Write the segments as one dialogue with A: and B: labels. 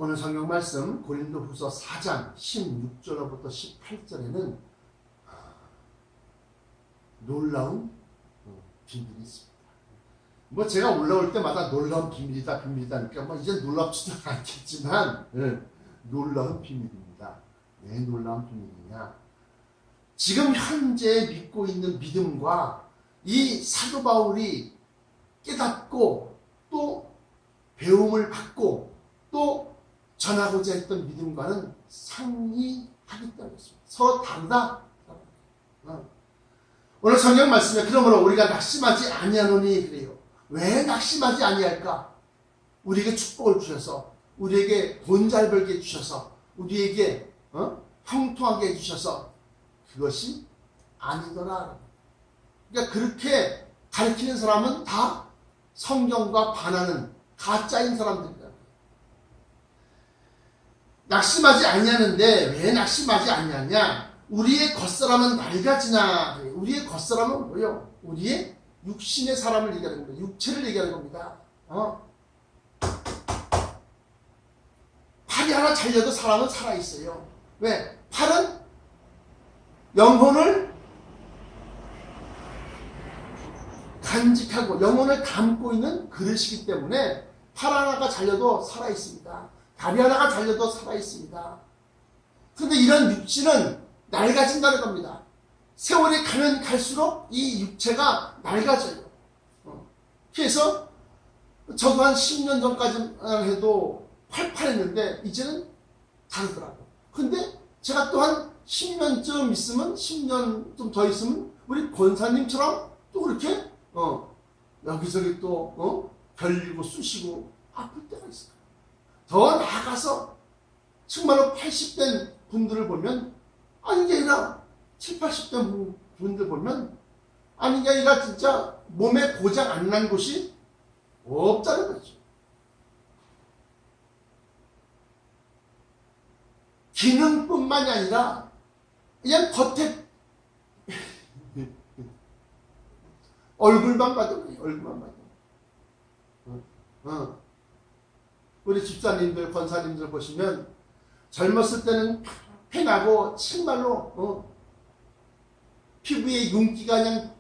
A: 오늘 성경 말씀 고린도후서 4장 16절로부터 18절에는 놀라운 비밀이 있습니다. 뭐 제가 올라올 때마다 놀라운 비밀이다 비밀이다니까 뭐 이제 놀랍지도 않겠지만 놀라운 비밀입니다. 왜 놀라운 비밀이냐? 지금 현재 믿고 있는 믿음과 이 사도 바울이 깨닫고 또 배움을 받고 또 전하고자 했던 믿음과는 상이하겠다는 것입니다. 서로 다르다. 오늘 성경 말씀에 그러므로 우리가 낙심하지 아니하노니 그래요. 왜 낙심하지 아니할까? 우리에게 축복을 주셔서 우리에게 돈 잘 벌게 해주셔서 우리에게 형통하게 해주셔서 그것이 아니더라. 그러니까 그렇게 가르치는 사람은 다 성경과 반하는 가짜인 사람들이다. 낙심하지 아니하는데 왜 낙심하지 아니하냐? 우리의 겉사람은 낡아지나. 우리의 겉사람은 뭐요? 우리의 육신의 사람을 얘기하는 겁니다. 육체를 얘기하는 겁니다. 팔이 하나 잘려도 사람은 살아있어요. 왜? 팔은 영혼을 간직하고 영혼을 담고 있는 그릇이기 때문에 팔 하나가 잘려도 살아있습니다. 다리 하나가 잘려도 살아있습니다. 그런데 이런 육신은 낡아진다는 겁니다. 세월이 가면 갈수록 이 육체가 낡아져요. 그래서 저도 한 10년 전까지만 해도 팔팔했는데 이제는 다르더라고요. 근데 제가 또 한 10년쯤 있으면 10년 좀 더 있으면 우리 권사님처럼 또 그렇게 여기저기 또 별리고 쑤시고 아플 때가 있어요. 더 나아가서 정말로 80된 분들을 보면 아니 게 아니라 70, 80대 분들 보면 아니 게 아니라 진짜 몸에 고장 안 난 곳이 없다는 거죠. 기능뿐만이 아니라 그냥 겉에 얼굴만 봐도 그래요. 얼굴만 봐도. 우리 집사님들, 권사님들 보시면 젊었을 때는 팽하고 정말로 피부에 윤기가 그냥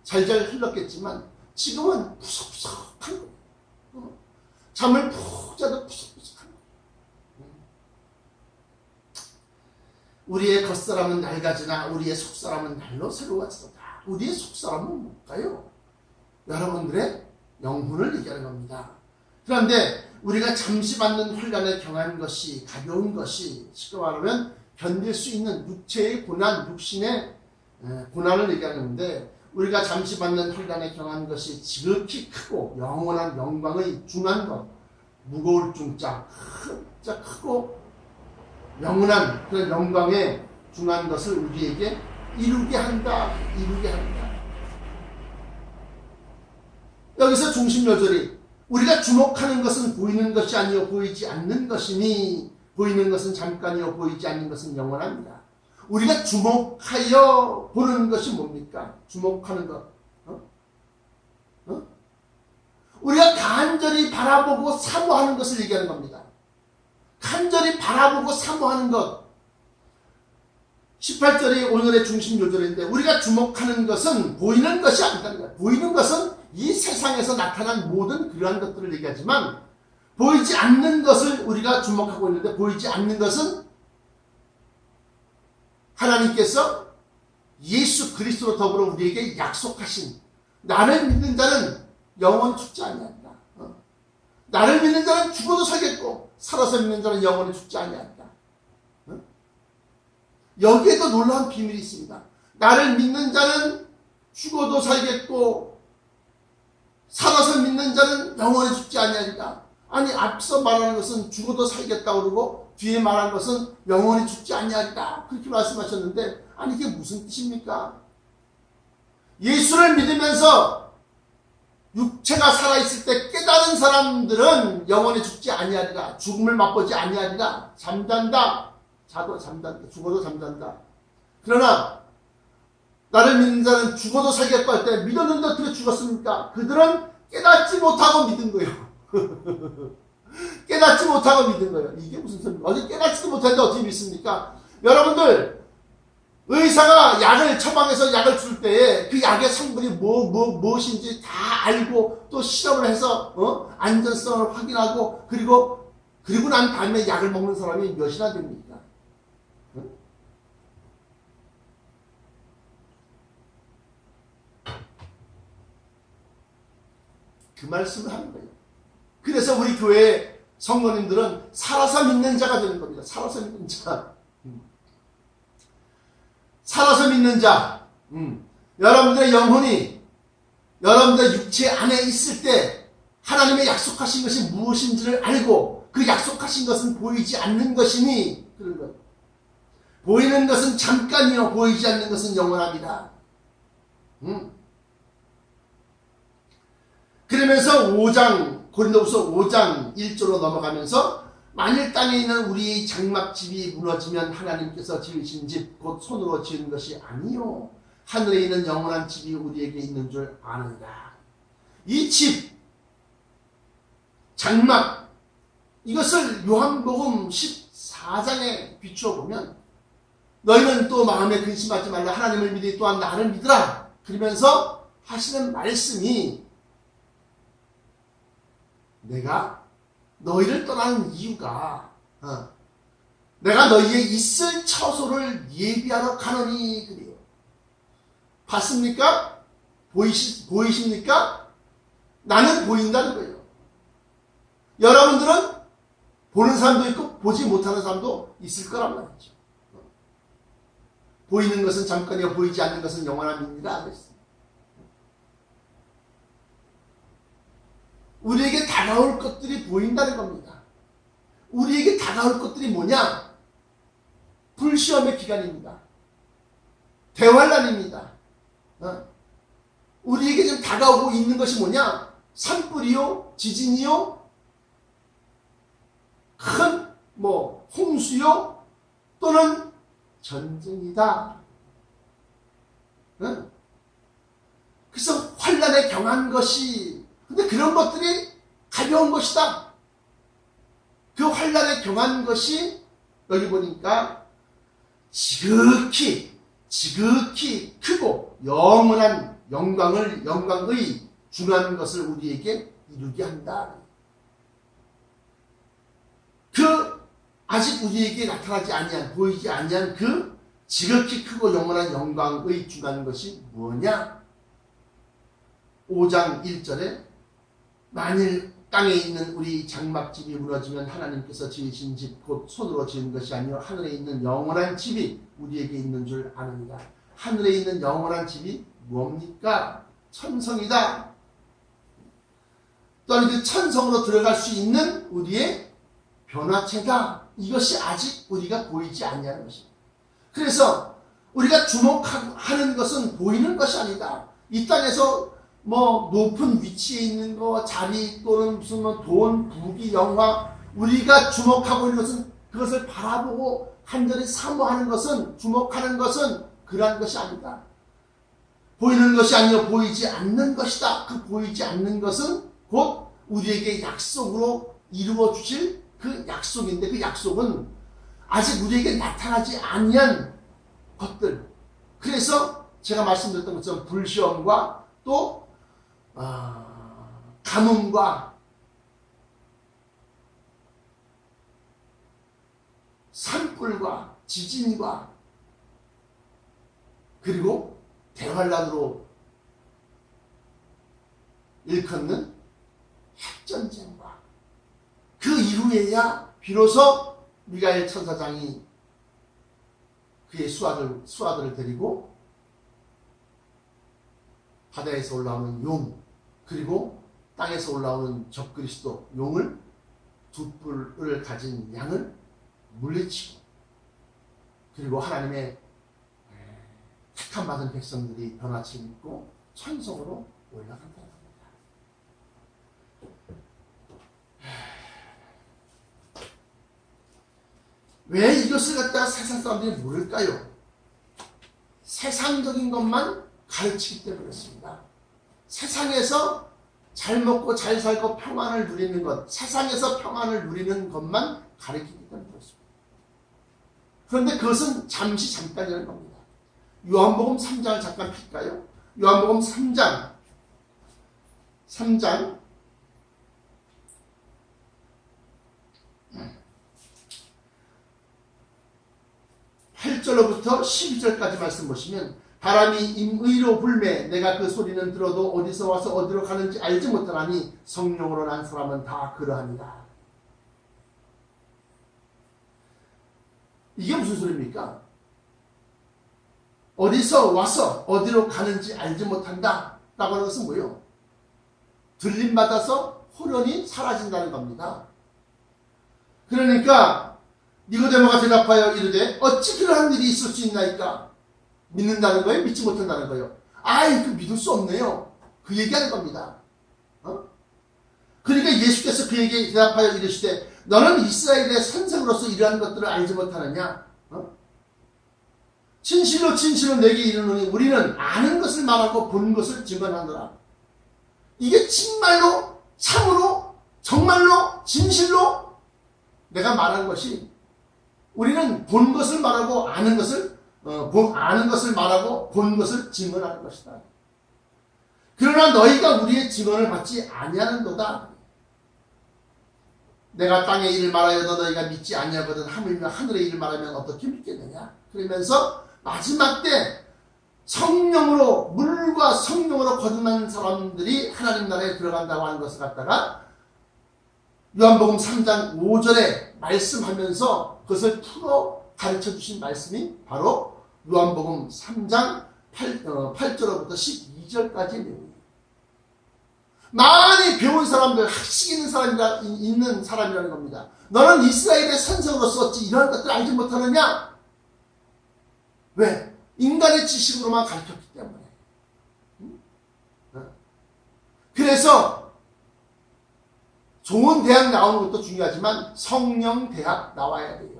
A: 잘잘 흘렀겠지만 지금은 푸석푸석한 거예요. 잠을 푹 자도 푸석푸석한 거예요. 우리의 겉사람은 낡아지나 우리의 속사람은 날로 새로워지도다. 우리의 속사람은 뭘까요? 여러분들의 영혼을 얘기하는 겁니다. 그런데 우리가 잠시 받는 혼란에 경한 것이 가벼운 것이 쉽게 말하면 견딜 수 있는 육체의 고난, 육신의 고난을 얘기하는데 우리가 잠시 받는 혼란에 경한 것이 지극히 크고 영원한 영광의 중한 것, 무거울 중자 진짜 크고 영원한 그런 영광의 중한 것을 우리에게 이루게 한다. 여기서 중심 요절이 우리가 주목하는 것은 보이는 것이 아니요 보이지 않는 것이니 보이는 것은 잠깐이요 보이지 않는 것은 영원합니다. 우리가 주목하여 보는 것이 뭡니까? 주목하는 것. 우리가 간절히 바라보고 사모하는 것을 얘기하는 겁니다. 간절히 바라보고 사모하는 것. 18절이 오늘의 중심 요절인데 우리가 주목하는 것은 보이는 것이 아니다는 거예요. 보이는 것은 이 세상에서 나타난 모든 그러한 것들을 얘기하지만 보이지 않는 것을 우리가 주목하고 있는데 보이지 않는 것은 하나님께서 예수 그리스도로 더불어 우리에게 약속하신 나를 믿는 자는 영원히 죽지 아니한다. 나를 믿는 자는 죽어도 살겠고 살아서 믿는 자는 영원히 죽지 아니한다. 여기에도 놀라운 비밀이 있습니다. 나를 믿는 자는 죽어도 살겠고 살아서 믿는 자는 영원히 죽지 아니하리라. 아니 앞서 말하는 것은 죽어도 살겠다고 그러고 뒤에 말한 것은 영원히 죽지 아니하리라. 그렇게 말씀하셨는데 아니 이게 무슨 뜻입니까? 예수를 믿으면서 육체가 살아있을 때 깨달은 사람들은 영원히 죽지 아니하리라. 죽음을 맛보지 아니하리라. 잠잔다. 자도 잠잔다. 죽어도 잠잔다. 그러나 나를 믿는 자는 죽어도 살겠고 할 때 믿었는데 어떻게 죽었습니까? 그들은 깨닫지 못하고 믿은 거예요. 깨닫지 못하고 믿은 거예요. 이게 무슨 소리입니까? 어제 깨닫지도 못했는데 어떻게 믿습니까? 여러분들, 의사가 약을 처방해서 약을 줄 때에 그 약의 성분이 무엇인지 다 알고 또 실험을 해서 안전성을 확인하고 그리고 난 다음에 약을 먹는 사람이 몇이나 됩니까? 그 말씀을 하는 거예요. 그래서 우리 교회 성도님들은 살아서 믿는 자가 되는 겁니다. 살아서 믿는 자. 살아서 믿는 자. 여러분들의 영혼이 여러분들의 육체 안에 있을 때 하나님의 약속하신 것이 무엇인지를 알고 그 약속하신 것은 보이지 않는 것이니 그런 것. 보이는 것은 잠깐이요 보이지 않는 것은 영원합니다. 그러면서 고린도후서 5장 1절로 넘어가면서 만일 땅에 있는 우리 장막집이 무너지면 하나님께서 지으신 집 곧 손으로 지은 것이 아니요 하늘에 있는 영원한 집이 우리에게 있는 줄 아느니라. 이 집, 장막, 이것을 요한복음 14장에 비추어 보면 너희는 또 마음에 근심하지 말라 하나님을 믿으니 또한 나를 믿으라 그러면서 하시는 말씀이 내가 너희를 떠나는 이유가 내가 너희의 있을 처소를 예비하러 가노니 그래요. 봤습니까? 보이십니까? 나는 보인다는 거예요. 여러분들은 보는 사람도 있고 보지 못하는 사람도 있을 거란 말이죠. 보이는 것은 잠깐이요 보이지 않는 것은 영원합니다. 우리에게 다가올 것들이 보인다는 겁니다. 우리에게 다가올 것들이 뭐냐? 불시험의 기간입니다. 대환란입니다. 우리에게 지금 다가오고 있는 것이 뭐냐? 산불이요, 지진이요, 큰 홍수요, 또는 전쟁이다. 그래서 환란에 경한 것이 근데 그런 것들이 가벼운 것이다. 그 환란에 경한 것이 여기 보니까 지극히 크고 영원한 영광의 중요한 것을 우리에게 이루게 한다. 그 아직 우리에게 나타나지 아니한 보이지 아니한 그 지극히 크고 영원한 영광의 중요한 것이 뭐냐? 5장 1절에 만일 땅에 있는 우리 장막집이 무너지면 하나님께서 지으신 집 곧 손으로 지은 것이 아니요 하늘에 있는 영원한 집이 우리에게 있는 줄 아느니라. 하늘에 있는 영원한 집이 뭡니까? 천성이다. 또한 그 천성으로 들어갈 수 있는 우리의 변화체다. 이것이 아직 우리가 보이지 않냐는 것입니다. 그래서 우리가 주목하는 것은 보이는 것이 아니다. 이 땅에서 높은 위치에 있는 거, 자리 또는 무슨 돈, 부귀, 영화, 우리가 주목하고 있는 것은 그것을 바라보고 간절히 사모하는 것은, 주목하는 것은 그러한 것이 아니다. 보이는 것이 아니요 보이지 않는 것이다. 그 보이지 않는 것은 곧 우리에게 약속으로 이루어 주실 그 약속인데 그 약속은 아직 우리에게 나타나지 아니한 것들. 그래서 제가 말씀드렸던 것처럼 불시험과 또 가뭄과 산불과 지진과 그리고 대환란으로 일컫는 핵전쟁과 그 이후에야 비로소 미가엘 천사장이 그의 수하들을 데리고 바다에서 올라오는 용 그리고 땅에서 올라오는 적그리스도 용을 두 뿔을 가진 양을 물리치고 그리고 하나님의 택함받은 백성들이 변화체를 입고 천성으로 올라간다는 겁니다. 왜 이것을 갖다가 세상 사람들이 모를까요? 세상적인 것만 가르치기 때문에 그렇습니다. 세상에서 잘 먹고 잘 살고 평안을 누리는 것, 세상에서 평안을 누리는 것만 가리키기 때문에 그렇습니다. 그런데 그것은 잠깐이라는 겁니다. 요한복음 3장을 잠깐 필까요? 요한복음 3장 8절로부터 12절까지 말씀 보시면 바람이 임의로 불매 내가 그 소리는 들어도 어디서 와서 어디로 가는지 알지 못하나니 성령으로 난 사람은 다 그러합니다. 이게 무슨 소리입니까? 어디서 와서 어디로 가는지 알지 못한다 라고 하는 것은 뭐예요? 들림받아서 호련히 사라진다는 겁니다. 그러니까 니고데모가 대답하여 이르되 어찌 그러한 일이 있을 수 있나이까? 믿는다는 거예요? 믿지 못한다는 거예요? 아이, 그 믿을 수 없네요. 그 얘기하는 겁니다. 그러니까 예수께서 그에게 대답하여 이르시되 너는 이스라엘의 선생으로서 이러한 것들을 알지 못하느냐? 진실로 진실로 내게 이르노니 우리는 아는 것을 말하고 본 것을 증언하노라. 이게 정말로 참으로 정말로 진실로 내가 말한 것이 우리는 본 것을 말하고 아는 것을 아는 것을 말하고 본 것을 증언하는 것이다. 그러나 너희가 우리의 증언을 받지 아니하는도다. 내가 땅의 일을 말하여도 너희가 믿지 아니하거든 하물며 하늘의 일을 말하면 어떻게 믿겠느냐. 그러면서 마지막 때 성령으로 물과 성령으로 거듭난 사람들이 하나님 나라에 들어간다고 하는 것을 갖다가 요한복음 3장 5절에 말씀하면서 그것을 풀어 가르쳐 주신 말씀이 바로 요한복음 3장 8절로부터 12절까지의 내용이에요. 많이 배운 사람들, 학식 있는 사람이라는 겁니다. 너는 이스라엘의 선생으로서 어찌 이러한 것들을 알지 못하느냐? 왜? 인간의 지식으로만 가르쳤기 때문에. 그래서 좋은 대학 나오는 것도 중요하지만 성령 대학 나와야 돼요.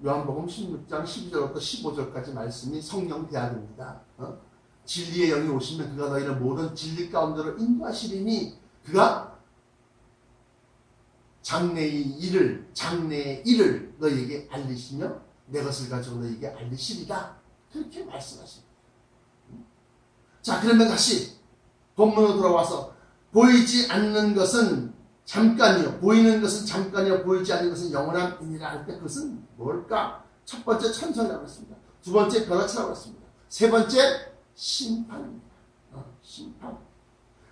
A: 요한복음 16장 12절부터 15절까지 말씀이 성령 대학입니다. 진리의 영이 오시면 그가 너희를 모든 진리 가운데로 인도하시리니 그가 장래의 일을 너희에게 알리시며 내 것을 가지고 너희에게 알리시리라. 그렇게 말씀하십니다. 자, 그러면 다시 본문으로 돌아와서 보이지 않는 것은 잠깐이요, 보이는 것은 잠깐이요, 보이지 않는 것은 영원함이니라 할 때 그것은 뭘까? 첫 번째 천성이라고 했습니다. 두 번째 벼락치라고 했습니다. 세 번째 심판입니다. 심판.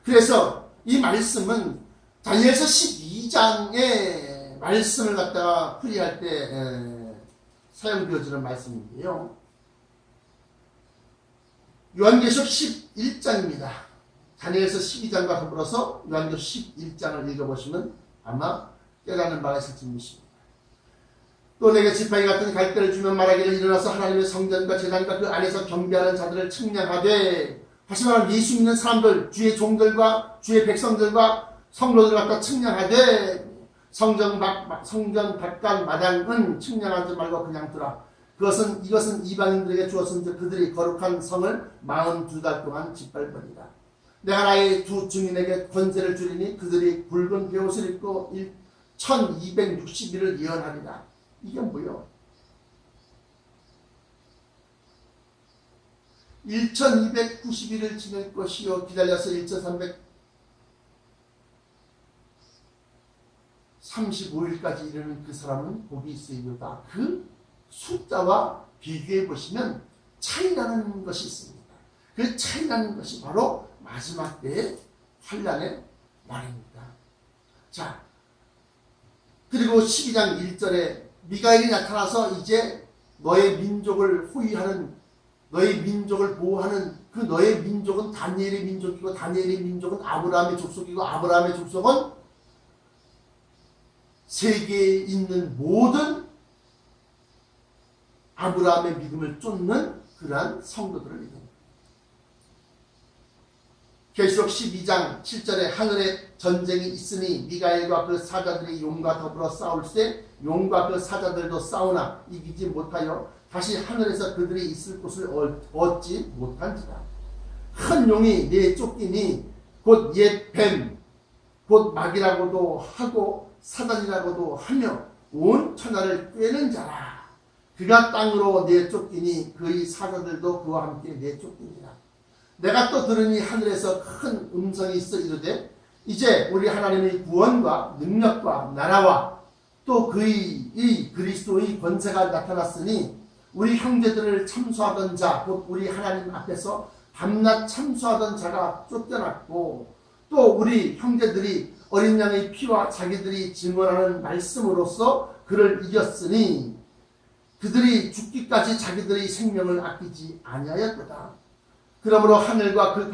A: 그래서 이 말씀은 다니엘서 12장의 말씀을 갖다가 풀이할 때 사용되어지는 말씀인데요. 요한계시록 11장입니다. 다니엘서 12장과 더불어서 요한계시록 11장을 읽어보시면 아마 깨닫는 바가 있을지 믿습니다. 또 내게 지팡이 같은 갈대를 주면 말하기를 일어나서 하나님의 성전과 제단과 그 안에서 경배하는 자들을 측량하되, 다시 말하면 예수 믿는 사람들, 주의 종들과 주의 백성들과 성도들 갖다 측량하되, 성전 밖간 마당은 측량하지 말고 그냥 두라. 이것은 이방인들에게 주었은즉 그들이 거룩한 성을 42달 동안 짓밟으리라. 내가 나의 두 증인에게 권세를 주리니 그들이 붉은 베옷을 입고 1260일을 예언하리라. 이게 뭐요? 1290일을 지낼 것이요 기다려서 1335일까지 이르는 그 사람은 복이 있으리로다. 그 숫자와 비교해 보시면 차이나는 것이 있습니다. 그 차이나는 것이 바로 마지막 때의 환난의 날입니다. 자, 그리고 12장 1절에 미가엘이 나타나서 이제 너의 민족을 호위하는, 너의 민족을 보호하는 그 너의 민족은 다니엘의 민족이고, 다니엘의 민족은 아브라함의 족속이고, 아브라함의 족속은 세계에 있는 모든 아브라함의 믿음을 쫓는 그러한 성도들을 이룹니다. 계시록 12장 7절에 하늘에 전쟁이 있으니 미가엘과 그 사자들이 용과 더불어 싸울 때 용과 그 사자들도 싸우나 이기지 못하여 다시 하늘에서 그들이 있을 곳을 얻지 못한지라. 한 용이 내쫓기니 곧 옛 뱀, 곧 마귀라고도 하고 사단이라고도 하며 온 천하를 꿰는 자라. 그가 땅으로 내쫓기니 그의 사자들도 그와 함께 내쫓기니라. 내가 또 들으니 하늘에서 큰 음성이 있어 이르되 이제 우리 하나님의 구원과 능력과 나라와 또 그의 이 그리스도의 권세가 나타났으니 우리 형제들을 참수하던 자 곧 우리 하나님 앞에서 밤낮 참수하던 자가 쫓겨났고 또 우리 형제들이 어린 양의 피와 자기들이 증언하는 말씀으로써 그를 이겼으니 그들이 죽기까지 자기들의 생명을 아끼지 아니하였도다. 그러므로 하늘과 그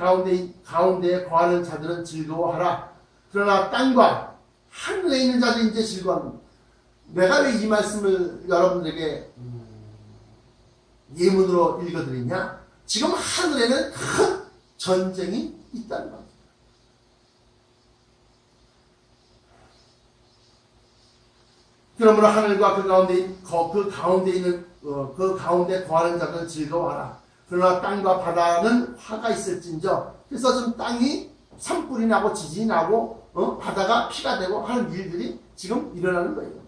A: 가운데에 거하는 자들은 즐거워하라. 그러나 땅과 하늘에 있는 자들이 이제 즐거워합니다. 내가 왜 이 말씀을 여러분들에게 예문으로 읽어드리냐? 지금 하늘에는 큰 전쟁이 있다는 겁니다. 그러므로 하늘과 그 가운데 거하는 자들은 즐거워하라. 그러나 땅과 바다는 화가 있을진저. 그래서 지금 땅이 산불이 나고 지진이 나고 바다가 피가 되고 하는 일들이 지금 일어나는 거예요.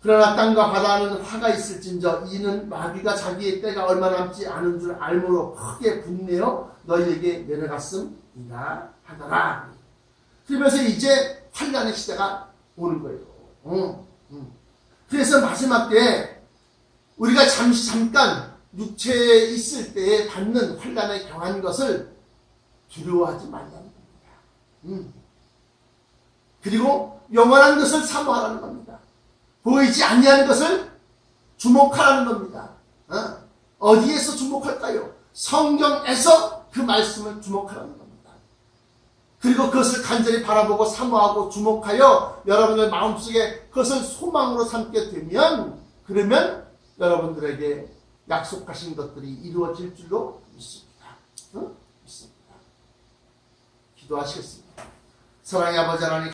A: 그러나 땅과 바다는 화가 있을진저 이는 마귀가 자기의 때가 얼마 남지 않은 줄 알므로 크게 분내어 너희에게 내려갔음이다 하더라. 그러면서 이제 환난의 시대가 오는 거예요. 그래서 마지막 때에 우리가 잠깐 육체에 있을 때에 받는 환난에 경한 것을 두려워하지 말라는 겁니다. 그리고 영원한 것을 사모하라는 겁니다. 보이지 아니하는 것을 주목하라는 겁니다. 어디에서 주목할까요? 성경에서 그 말씀을 주목하라는 겁니다. 그리고 그것을 간절히 바라보고 사모하고 주목하여 여러분의 마음속에 그것을 소망으로 삼게 되면 그러면 여러분들에게 약속하신 것들이 이루어질 줄로 믿습니다. 믿습니다. 기도하시겠습니다. 사랑의 아버지 하나님